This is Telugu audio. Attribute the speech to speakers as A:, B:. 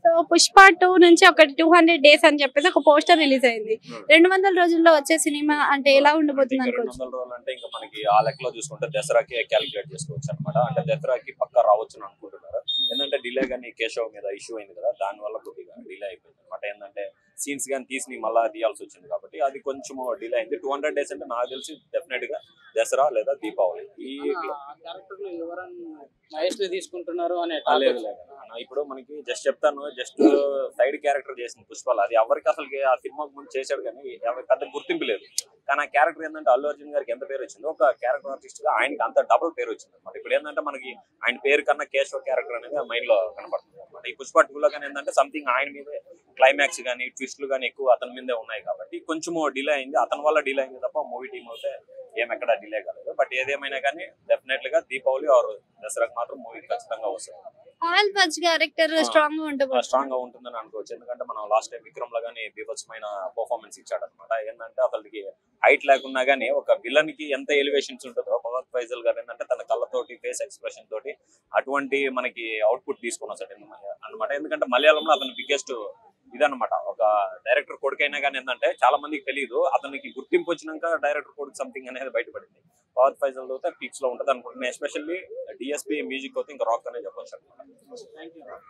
A: సో పుష్ప 2 నుంచి ఒక 200 డేస్ అని చెప్పేసి ఒక పోస్టర్ రిలీజ్ అయింది. 200 రోజుల్లో వచ్చే సినిమా అంటే ఎలా ఉండబోతుంది అనుకోవచ్చు?
B: 200 రోజులు అంటే ఇంకా మనకి ఆ లెక్కలో చూసుకుంటే దసరాకి క్యాలిక్యులేట్ చేసుకోవచ్చు అనమాట. అంటే దసరాకి పక్కా రావచ్చు అనుకుంటున్నారు. ఏంటంటే డిలే కానీ కేశవ్ మీద ఇష్యూ అయింది కదా, దాని వల్ల కొద్దిగా డిలే అయిపోయింది అనమాట. ఏంటంటే సీన్స్ కానీ తీసి మళ్ళీ తీయాల్సి వచ్చింది కాబట్టి అది కొంచెం డిలే అయింది. 200 డేస్ అంటే నాకు తెలిసి డెఫినెట్ గా దసరా లేదా దీపావళి ఈ
C: తీసుకుంటున్నారు అనే
B: లేదు లేదు. ఇప్పుడు మనకి జస్ట్ చెప్తాను, జస్ట్ సైడ్ క్యారెక్టర్ చేసిన పుష్పాలు అది ఎవరికి అసలు ఆ సినిమాకి ముందు చేశాడు కానీ ఎవరికి పెద్ద గుర్తింపు లేదు. కానీ ఆ క్యారెక్టర్ ఏంటంటే అల్లు అర్జున్ గారికి ఎంత పేరు వచ్చిందో ఒక క్యారెక్టర్ ఆర్టిస్ట్ గా ఆయనకి అంత డబుల్ పేరు వచ్చింది అనమాట. ఇప్పుడు ఏంటంటే మనకి ఆయన పేరు కన్నా కేశవ క్యారెక్టర్ అనేది మైండ్ లో కనపడుతుంది అనమాట. ఈ పుష్ప 2 లో కానీ ఏంటంటే సంథింగ్ ఆయన మీదే క్లైమాక్స్ కానీ ట్విస్ట్లు కానీ ఎక్కువ అతని మీదే ఉన్నాయి కాబట్టి కొంచెం డిలే అయింది. అతని వల్ల డిలే అయింది తప్ప మూవీ టీమ్ అయితే ఏమెక్కడ డిలే కాలేదు. బట్ ఏదేమైనా కానీ డెఫినెట్ గా దీపావళి ఆర్ దసరాకు మాత్రం మూవీ ఖచ్చితంగా వస్తుంది.
A: ఆల్ బజ్ క్యారెక్టర్ స్ట్రాంగ్ గా ఉంటుంది.
B: స్ట్రాంగ్ గా ఉంటుందని అనుకోవచ్చు. ఎందుకంటే మనం లాస్ట్ టైం విక్రమ్ లో గానీ బీభత్సమైన పర్ఫార్మెన్స్ ఇచ్చాడు అనమాట. ఏంటంటే అతనికి హైట్ లేకున్నా గానీ ఒక విలన్ కి ఎంత ఎలివేషన్స్ ఉంటుందో ఫవాద్ ఫైజల్ గారు ఏంటంటే తన కళ్ళతోటి ఫేస్ ఎక్స్ప్రెషన్ తోటి అటువంటి మనకి అవుట్పుట్ తీసుకుని వస్తాడు అనమాట. ఎందుకంటే మలయాళంలో అతని బిగ్గెస్ట్ ఇదనమాట. ఒక డైరెక్టర్ కొడుకైనా కానీ ఏంటంటే చాలా మందికి తెలియదు, అతనికి గుర్తింపు వచ్చినాక డైరెక్టర్ కొడుకు సంథింగ్ అనేది బయటపడింది. ఫవాద్ ఫైజల్ అయితే పీక్స్ లో ఉంటుంది అనుకుంటున్నాను. ఎస్పెషల్లీ డిఎస్పీ మ్యూజిక్ అయితే ఇంకా రాక్ అనే చెప్పొచ్చు అనమాట.